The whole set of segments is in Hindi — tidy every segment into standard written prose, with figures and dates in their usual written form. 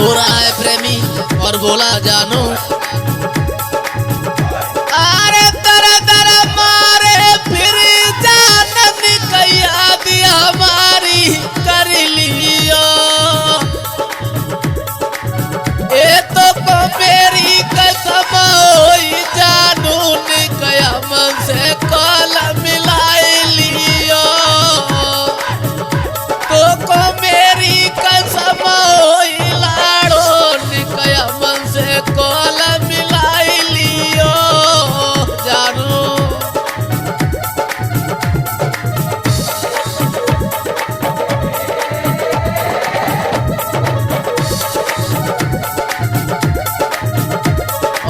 रो रहा है प्रेमी और बोला जानू अरे दरा दरा मारे फिर जानन कैया दिया हमारी कर लियो ए तो को मेरी कसम होई जानू ने कया मन से कल मिलाई लियो तो को मेरी कसम होई लाड़ो ने कया मन से कल मिलाई लियो जानू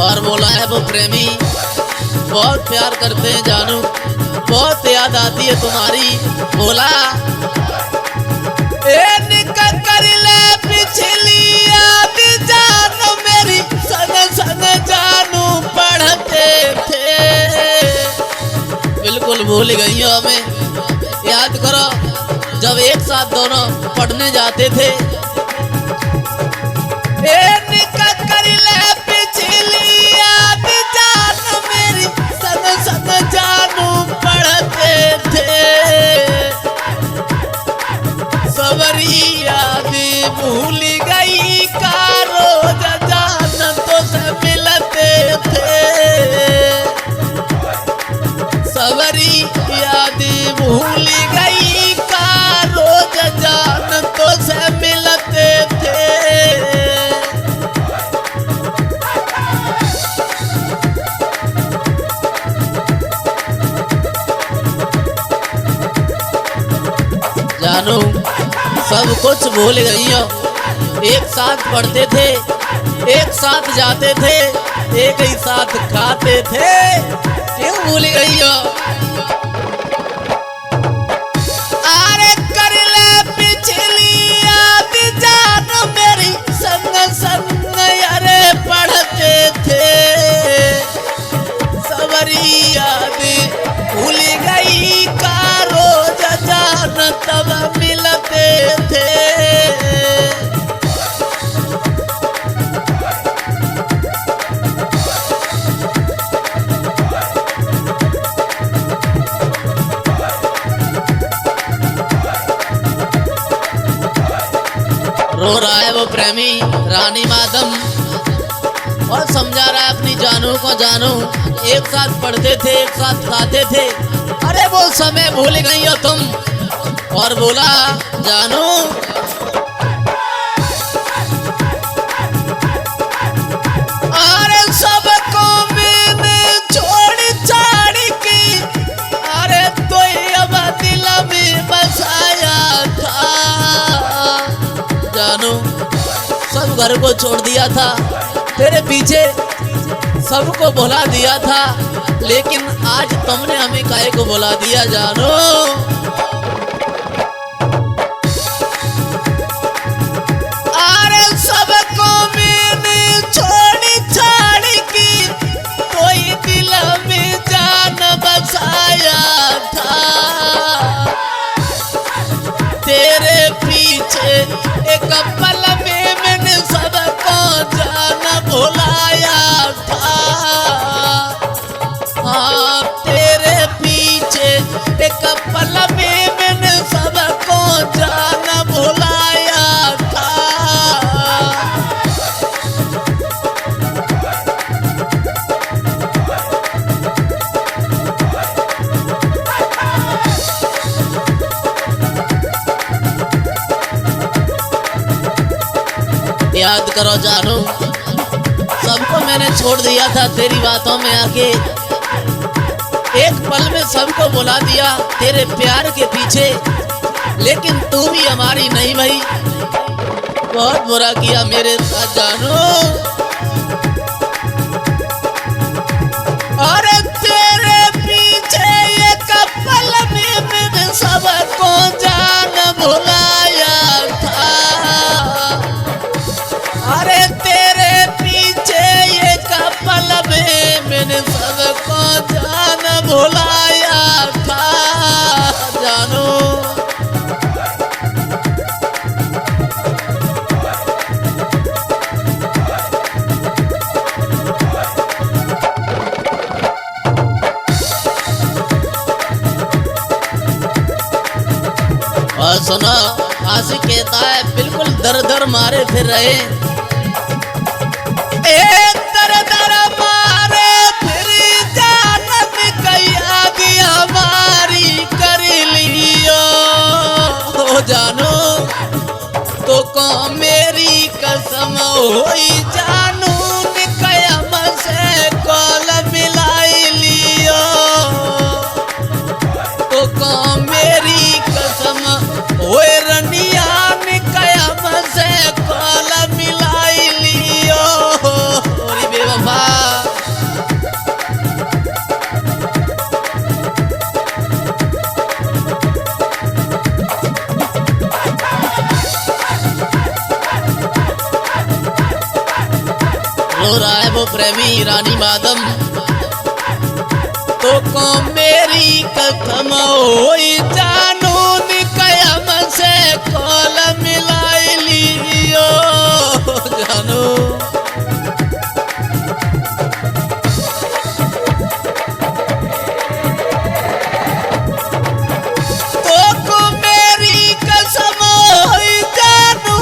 और बोला है वो प्रेमी बहुत प्यार करते हैं जानू बहुत याद आती है तुम्हारी बोला ए निकल कर ले पिछली याद जानू मेरी संग संग जानू पढ़ते थे बिल्कुल भूल गई हो हमें याद करो जब एक साथ दोनों पढ़ने जाते थे ए निकल कर ले पिछली याद जानू मेरी संग संग जानू पढ़ते थे सबरी याद भूल गई का रोज जान तो से मिलते थे सबरी याद भूल गई का रोज जान तो से मिलते थे जानू सब कुछ भूल गई हो एक साथ पढ़ते थे एक साथ जाते थे एक ही साथ खाते थे क्यों भूल गई हो अरे कर ले पिछली याद जानू मेरी संग संग अरे पढ़ते थे सबरी याद भूल गई का रोज जान तब मिलते थे रो रहा है वो प्रेमी रानी माधम और समझा रहा है अपनी जानू को जानू एक साथ पढ़ते थे एक साथ खाते थे अरे वो समय भूल गई हो तुम और बोला जानू अरे सबको मैंने छोड़ छाड़ की अरे तो अब दिल में बसाया था जानू सब घर को छोड़ दिया था तेरे पीछे सबको भुला दिया था लेकिन आज तुमने हमें काहे को भुला दिया जानू अरे सबको मैंने छोड़ छाड़ की कोई दिल में जान बसाया था तेरे पीछे एक पल में मैंने सबको जान भुलाया था हाँ तेरे पीछे एक पल में मैंने सबको जान भुलाया था याद करो जानू सबको मैंने छोड़ दिया था तेरी बातों में आके एक पल में सबको बुला दिया तेरे प्यार के पीछे लेकिन तू भी हमारी नहीं भाई बहुत बुरा किया मेरे साथ जानू अरे तेरे पीछे एक पल में मैंने सबको जान भुलाया था अरे तेरे पीछे एक पल में मैंने सबको जान भुलाया था जानू कहता है बिल्कुल दर दर मारे फिर रहे, दर दर मारे फिर जानत कैया की हमारी कर लियो हो जानो तो को मेरी कसम होई जानू कयम से कॉल मिलाई लियो तो को मेरी कसम होए रनिया कयम से कॉल मिलाई लियो ओरी बेवफा। रो रहा है वो प्रेमी रानी मादम तो को मेरी कसम होई जानू कयम से कॉल मिलाई लियो जानू। तो को मेरी कसम होई जानू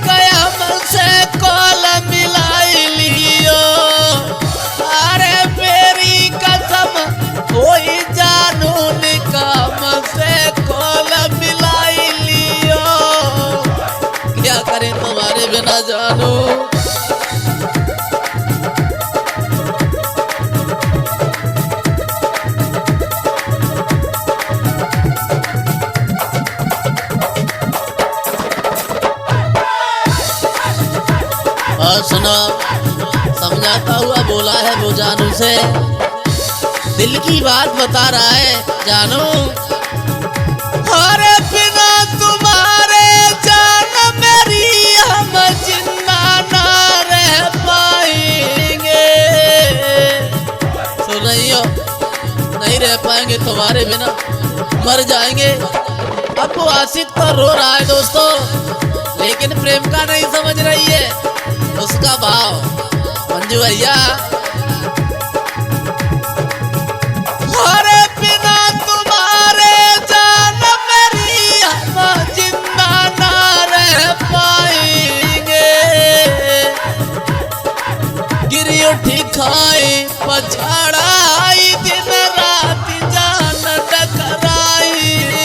कयम से कॉल मिलाई लियो अरे मेरी कसम होई जानू कम से कॉल मिलाई लियो क्या करें तुम्हारे बिना जानू। और सुनो समझाता हुआ बोला है वो जानू से, दिल की बात बता रहा है जानू। अरे बिना तुम्हारे जान मेरी हम जिंदा ना रह पाएंगे। सुन रही हो, नहीं रह पाएंगे तुम्हारे बिना, मर जाएंगे। अब वो आशिक तो रो रहा है दोस्तों, लेकिन प्रेम का नहीं समझ रही है उसका भाव। मंजू भैया अरे बिना तुम्हारे जान मेरी हम जिंदा ना रह पाएंगे। गिरी उठी खाई पछाड़ाई दिन रात जान टकराएंगे।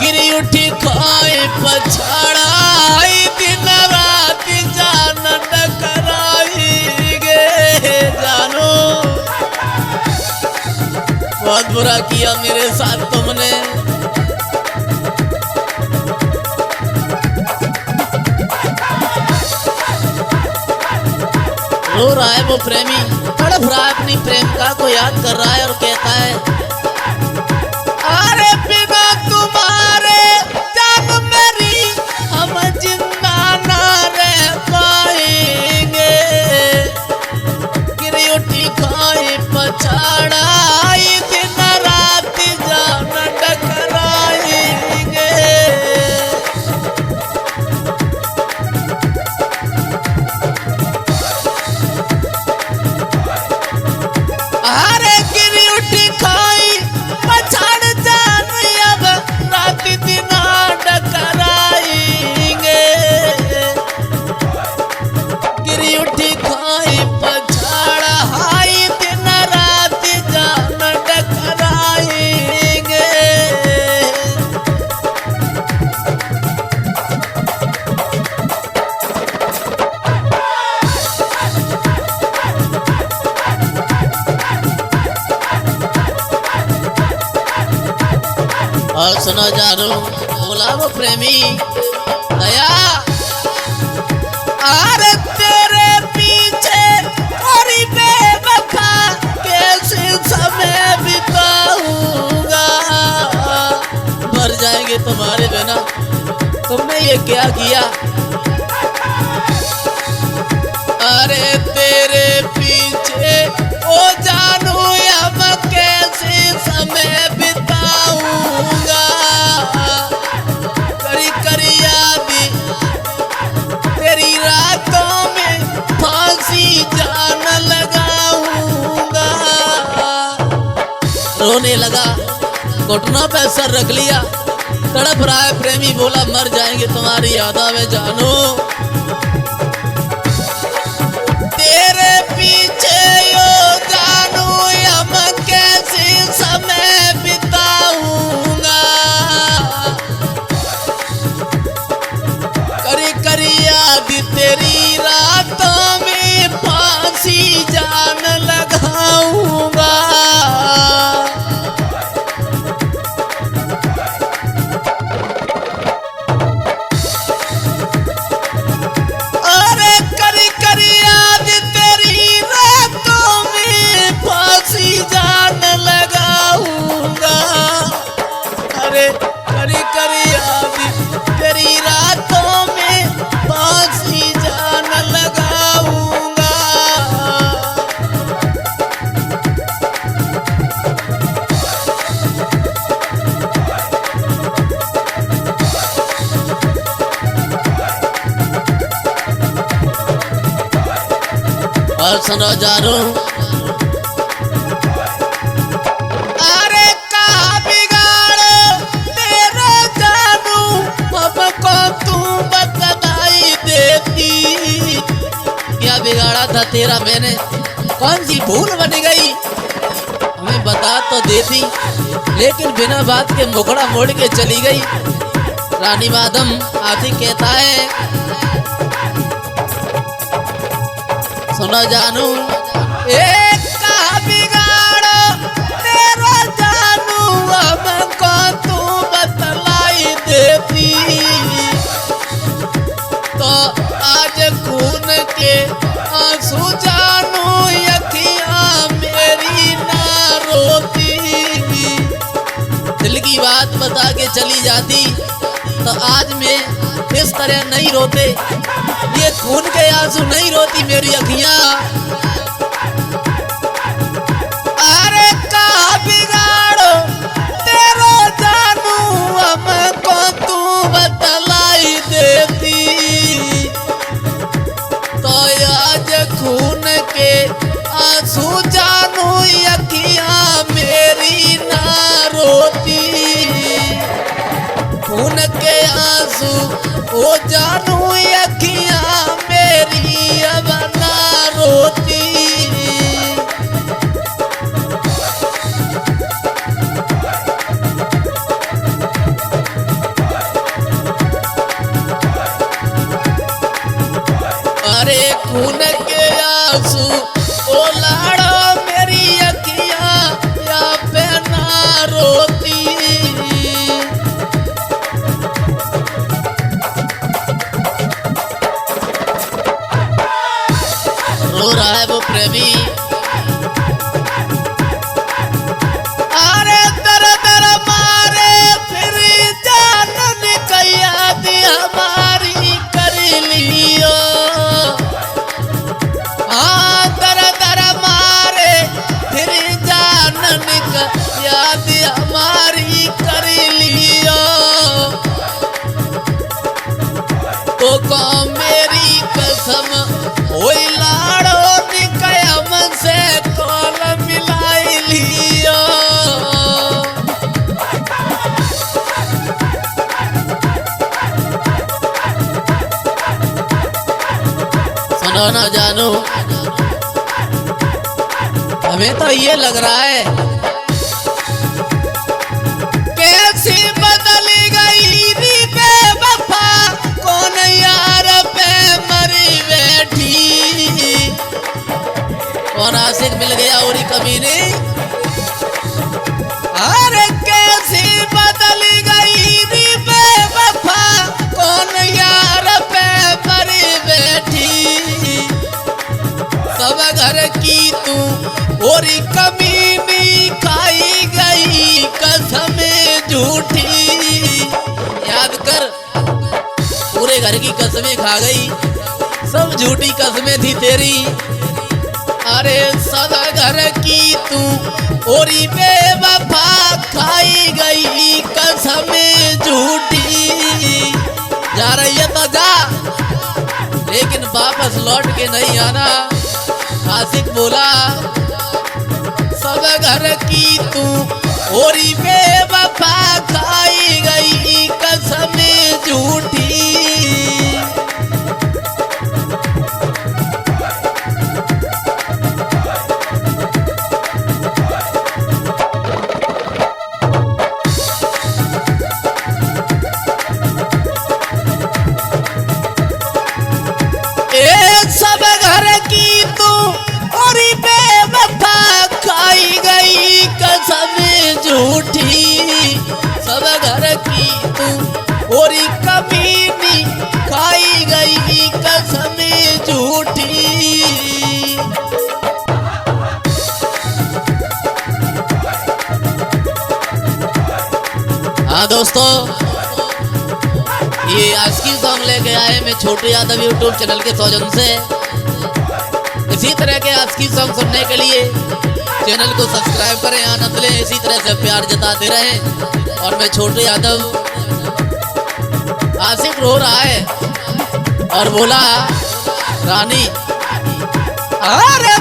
गिरी उठी खाई पछाड़ाई दिन रात जान टकराएंगे जानू। बहुत बुरा किया मेरे साथ तुमने, रो रहा है वो प्रेमी, तड़प रहा है अपनी प्रेमिका को याद कर रहा है और कहता है अरे बिना तुम्हारे जान मेरी हम जिंदा ना रह पाएंगे। गिरी उठी खाई पछाड़ाई दिन रात जान टकराएंगे। अरे गिरी उठी खाई पछाड़ जान अब रात दिन टकराएंगे। गिरी उठी खाई पछाड़ हाई दिन रात जान टकराएंगे। और सुनो जानू, बोला वो प्रेमी दया अरे तेरे पीछे और बेवफा कैसे समय बिताऊंगा। मर जाएंगे तुम्हारे बिना, तुमने ये क्या किया। अरे तेरे पीछे ओ जानू अब कैसे समय बिताऊंगा। करी करी याद तेरी रातों में फांसी जान लगाऊंगा। रोने लगा घुटनों पे सर रख लिया, तड़प रहा है प्रेमी, बोला मर जाएंगे तुम्हारी यादों में जानू। तेरे पीछे यो जानू हम कैसे समय बिताऊंगा, करी करी याद तेरी रातों में फांसी जान लगाऊंगा। और सुनो जानू, अरे का बिगाड़ तेरा जानू, हमको तू बतलाई देती। क्या बिगाड़ा था तेरा मैंने, कौन सी भूल बन गई, हमें बता तो देती, लेकिन बिना बात के मुखड़ा मोड़ के चली गई। रानी माधम आशिक कहता है, सुनो जानू, एक का बिगाड़ो तेरा जानू, हमको तू बतलाई देती। तो आज खून के आंसू जानू, अखियां मेरी ना रोती। दिल की बात बता के चली जाती तो आज मैं इस तरह नहीं रोते, ये खून के आंसू नहीं रोती मेरी अखियां। अरे का बिगाड़ो तेरा जानू, हमको तू बतलाई देती। तो आज खून के आंसू जानू, अखियां मेरी ना रोती। खून के आंसू ओ जानू, अखियां मेरी अब ना रोती। अरे खून के आंसू ओ लाड़ो, मेरी अखियां या पे ना रोती। रो रहा है वो प्रेमी, अरे दर दर मारे फिर जान निकैया दी हमारी कर लियो। हाँ दर दर मारे फिर जान निकैया दी हमारी कर लियो। तो कौन मेरी कसम ओई लाड़ो निकया मन से कॉल मिलाई लियो। सुनो ना जानू, हमें तो ये लग रहा है कैसी बदली गई री बेवफा, कौन यार पे मरी बैठी। कौन आशिक मिल गया और कमीने, अरे कैसी बदली गई री बेवफा, कौन यार पे मरी बैठी। सब घर की तू और कमीनी, खाई गई कसमें झूठी। याद कर, पूरे घर की कसमें खा गई, सब झूठी कसमें थी तेरी। अरे सदा घर की तू और बेवफा, खाई गई कसमें झूठी। जा रही है तो जा, लेकिन वापस लौट के नहीं आना। आशिक बोला सब घर की तू ओरी बेवफा खाई गई कसम झूठी। सब घर की तू और बेवफा खाई गई कसम झूठी। सब घर की तू और कमीनी खाई गई कसम झूठी। हाँ दोस्तों, ये आशिकी सॉन्ग लेके आए मैं छोटू यादव यूट्यूब चैनल के सौजन से। इसी तरह के आशिकी सॉन्ग सुनने के लिए चैनल को सब्सक्राइब करें, आनंद लें, इसी तरह से प्यार जताते रहें। और मैं छोटू यादव आशिक रो रहा है और बोला रानी अरे